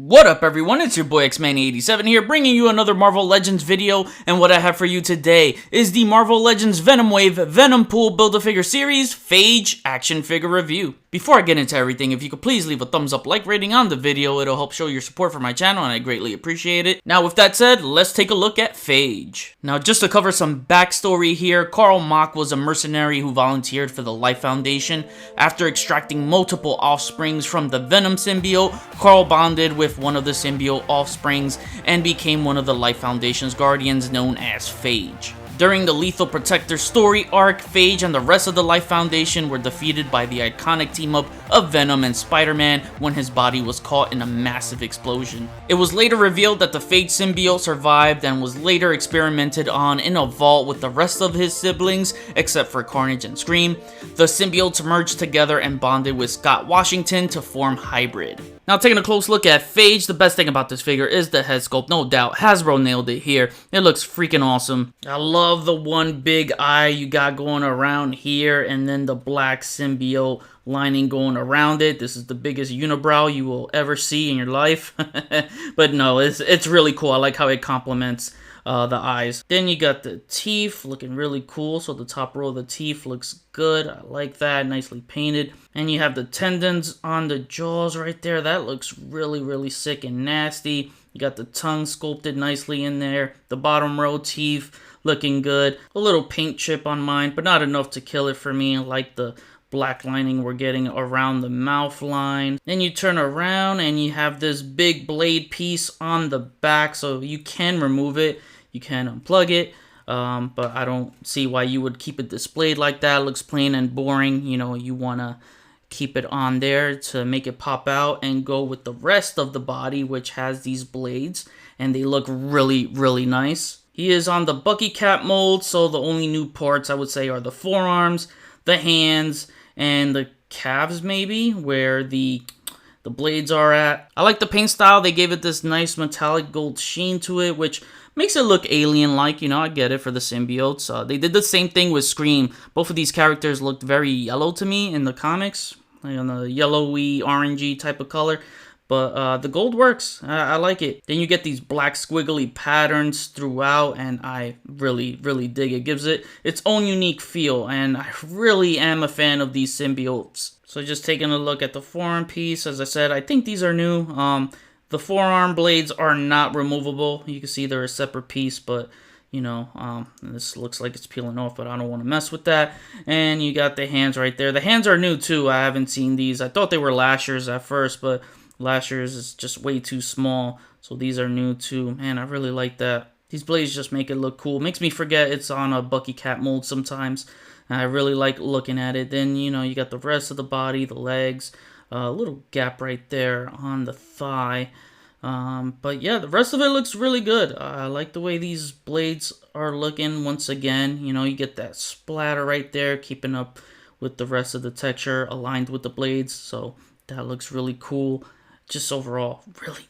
What up everyone, it's your boy X-Man87 here, bringing you another Marvel Legends video, and what I have for you today is the Marvel Legends Venompool Build-A-Figure Series Phage action figure review. Before I get into everything, if you could please leave a thumbs up like rating on the video, it'll help show your support for my channel and I greatly appreciate it. Now with that said, let's take a look at Phage. Now just to cover some backstory here, Karl Mach was a mercenary who volunteered for the Life Foundation. After extracting multiple offsprings from the Venom symbiote, Karl bonded with one of the symbiote offsprings and became one of the Life Foundation's guardians known as Phage. During the Lethal Protector story arc, Phage and the rest of the Life Foundation were defeated by the iconic team-up of Venom and Spider-Man when his body was caught in a massive explosion. It was later revealed that the Phage symbiote survived and was later experimented on in a vault with the rest of his siblings, except for Carnage and Scream. The symbiotes merged together and bonded with Scott Washington to form Hybrid. Now taking a close look at Phage, the best thing about this figure is the head sculpt, no doubt. Hasbro nailed it here. It looks freaking awesome. I love the one big eye you got going around here and then the black symbiote lining going around it. This is the biggest unibrow you will ever see in your life. But no, it's really cool. I like how it complements the eyes. Then you got the teeth looking really cool, so the top row of the teeth looks good. I like that, nicely painted. And you have the tendons on the jaws right there. That looks really sick and nasty. You got the tongue sculpted nicely in there. The bottom row teeth looking good. A little paint chip on mine, but not enough to kill it for me. I like the black lining we're getting around the mouth line. Then you turn around and you have this big blade piece on the back, so you can remove it. You can unplug it, but I don't see why you would keep it displayed like that. It looks plain and boring. You know, you want to keep it on there to make it pop out and go with the rest of the body, which has these blades, and they look really nice. He is on the Bucky Cap mold, so the only new parts I would say are the forearms, the hands, and the calves maybe, where the blades are at. I like the paint style. They gave it this nice metallic gold sheen to it, which makes it look alien-like. You know, I get it for the symbiotes. They did the same thing with Scream. Both of these characters looked very yellow to me in the comics, like on the yellowy, orangey type of color. But the gold works. I like it. Then you get these black squiggly patterns throughout, and I really dig it. Gives it its own unique feel, and I really am a fan of these symbiotes. So just taking a look at the forearm piece, as I said, I think these are new. The forearm blades are not removable. You can see they're a separate piece, but you know, this looks like it's peeling off, but I don't want to mess with that. And you got the hands right there. The hands are new too. I haven't seen these. I thought they were lashers at first, but lashers is just way too small, so these are new too. Man, I really like that. These blades just make it look cool. Makes me forget it's on a Bucky Cap mold sometimes. I really like looking at it. Then, you know, you got the rest of the body, the legs, a little gap right there on the thigh. But yeah, the rest of it looks really good. I like the way these blades are looking once again. You know, you get that splatter right there, keeping up with the rest of the texture, aligned with the blades. So that looks really cool. Just overall,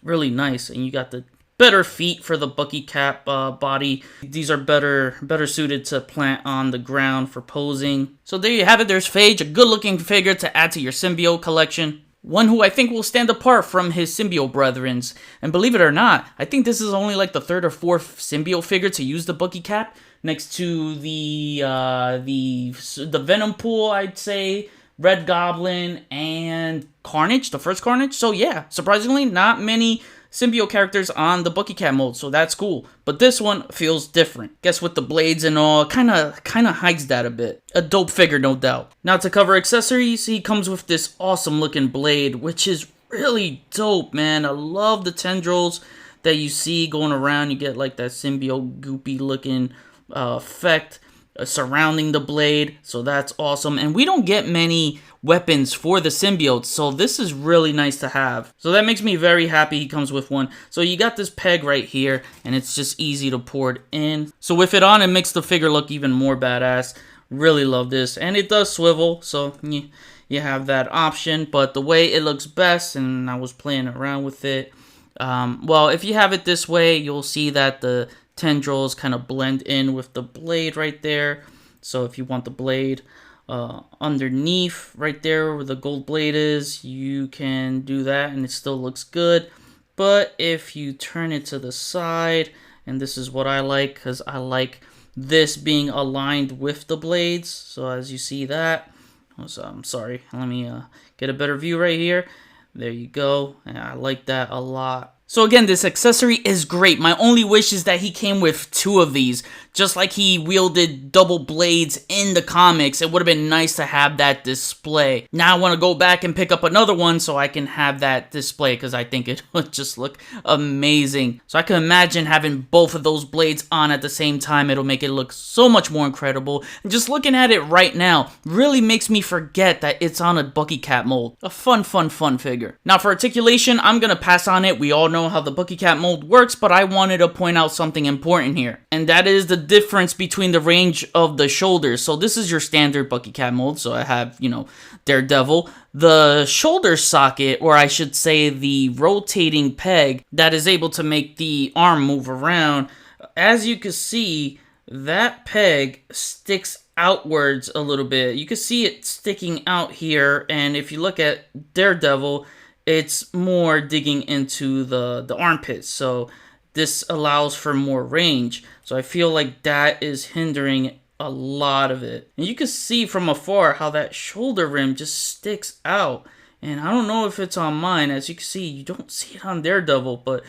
really nice. And you got the better feet for the Bucky Cap body. These are better suited to plant on the ground for posing. So there you have it. There's Phage, a good looking figure to add to your symbiote collection. One who I think will stand apart from his symbiote brethrens. And believe it or not, I think this is only like the third or fourth symbiote figure to use the Bucky Cap, next to the Venompool, I'd say, Red Goblin, and Carnage, the first Carnage. So yeah, surprisingly, not many symbiote characters on the Bucky Cap mold, so that's cool. But this one feels different. Guess with the blades and all, kind of hides that a bit. A dope figure, no doubt. Now to cover accessories, he comes with this awesome looking blade, which is really dope, man. I love the tendrils that you see going around. You get like that symbiote goopy looking effect surrounding the blade, so that's awesome. And we don't get many weapons for the symbiotes, so this is really nice to have. So that makes me very happy he comes with one. So you got this peg right here, and it's just easy to pour it in. So with it on, it makes the figure look even more badass. Really love this. And it does swivel, so you have that option. But the way it looks best, and I was playing around with it, well, if you have it this way, you'll see that the tendrils kind of blend in with the blade right there. So if you want the blade underneath right there where the gold blade is, you can do that and it still looks good. But if you turn it to the side, and this is what I like, because I like this being aligned with the blades. So as you see that, I'm sorry, let me get a better view right here. There you go, and I like that a lot. So again, this accessory is great. My only wish is that he came with 2 of these. Just like he wielded double blades in the comics, it would have been nice to have that display. Now I want to go back and pick up another one so I can have that display, because I think it would just look amazing. So I can imagine having both of those blades on at the same time. It'll make it look so much more incredible. And just looking at it right now really makes me forget that it's on a Bucky Cat mold. A fun figure. Now for articulation, I'm going to pass on it. We all know how the Bucky Cat mold works, but I wanted to point out something important here. And that is the difference between the range of the shoulders. So this is your standard Bucky Cat mold. So I have, Daredevil. The shoulder socket, or I should say the rotating peg that is able to make the arm move around. As you can see, that peg sticks outwards a little bit. You can see it sticking out here. And if you look at Daredevil, it's more digging into the armpits. So this allows for more range. So I feel like that is hindering a lot of it. And you can see from afar how that shoulder rim just sticks out. And I don't know if it's on mine. As you can see, you don't see it on Daredevil, but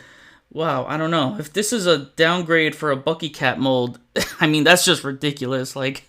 wow, I don't know. If this is a downgrade for a Bucky Cat mold, I mean, that's just ridiculous. Like,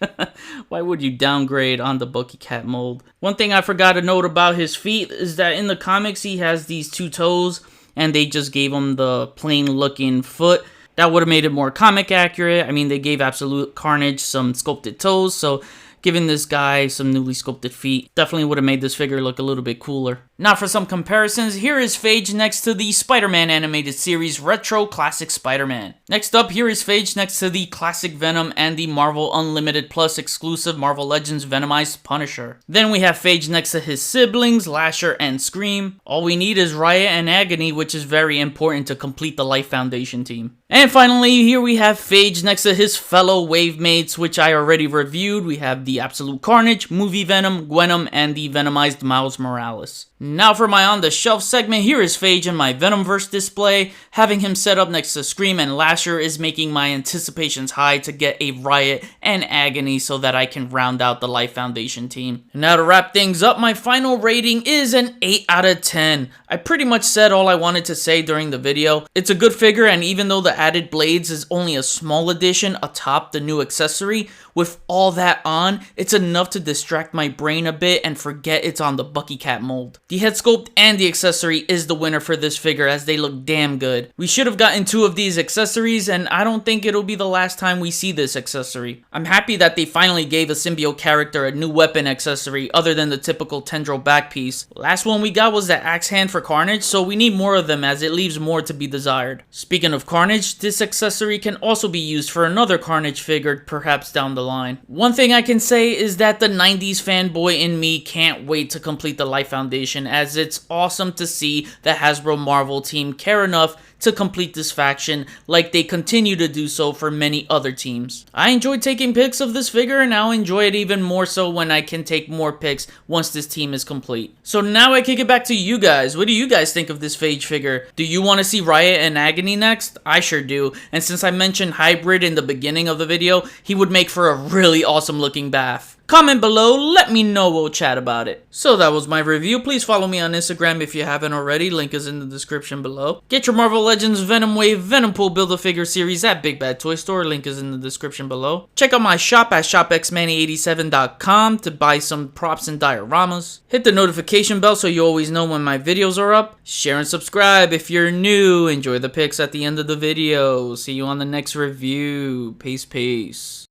why would you downgrade on the Bucky Cat mold? One thing I forgot to note about his feet is that in the comics, he has these 2 toes, and they just gave him the plain looking foot. That would have made it more comic accurate. I mean, they gave Absolute Carnage some sculpted toes, so giving this guy some newly sculpted feet definitely would have made this figure look a little bit cooler. Now for some comparisons, here is Phage next to the Spider-Man animated series Retro Classic Spider-Man. Next up, here is Phage next to the Classic Venom and the Marvel Unlimited Plus exclusive Marvel Legends Venomized Punisher. Then we have Phage next to his siblings, Lasher and Scream. All we need is Riot and Agony, which is very important to complete the Life Foundation team. And finally, here we have Phage next to his fellow wave mates, which I already reviewed. We have the Absolute Carnage, Movie Venom, Venom, and the Venomized Miles Morales. Now for my on the shelf segment, here is Phage in my Venomverse display. Having him set up next to Scream and Lasher is making my anticipations high to get a Riot and Agony so that I can round out the Life Foundation team. And now to wrap things up, my final rating is an 8 out of 10. I pretty much said all I wanted to say during the video. It's a good figure, and even though the added blades is only a small addition atop the new accessory, with all that on, it's enough to distract my brain a bit and forget it's on the Bucky Cat mold. The head sculpt and the accessory is the winner for this figure, as they look damn good. We should have gotten 2 of these accessories, and I don't think it'll be the last time we see this accessory. I'm happy that they finally gave a symbiote character a new weapon accessory other than the typical tendril back piece. Last one we got was the axe hand for Carnage, so we need more of them as it leaves more to be desired. Speaking of Carnage, this accessory can also be used for another Carnage figure perhaps down the line. One thing I can say is that the 90s fanboy in me can't wait to complete the Life Foundation, as it's awesome to see the Hasbro Marvel team care enough to complete this faction like they continue to do so for many other teams. I enjoyed taking pics of this figure, and I'll enjoy it even more so when I can take more pics once this team is complete. So now I kick it back to you guys. What do you guys think of this Phage figure? Do you want to see Riot and Agony next? I sure do, and since I mentioned Hybrid in the beginning of the video, he would make for a really awesome looking BAF. Comment below, let me know, we'll chat about it. So that was my review. Please follow me on Instagram if you haven't already. Link is in the description below. Get your Marvel Legends Venomwave Venompool Build-A-Figure series at Big Bad Toy Store. Link is in the description below. Check out my shop at shopxmanny87.com to buy some props and dioramas. Hit the notification bell so you always know when my videos are up. Share and subscribe if you're new. Enjoy the pics at the end of the video. See you on the next review. Peace, peace.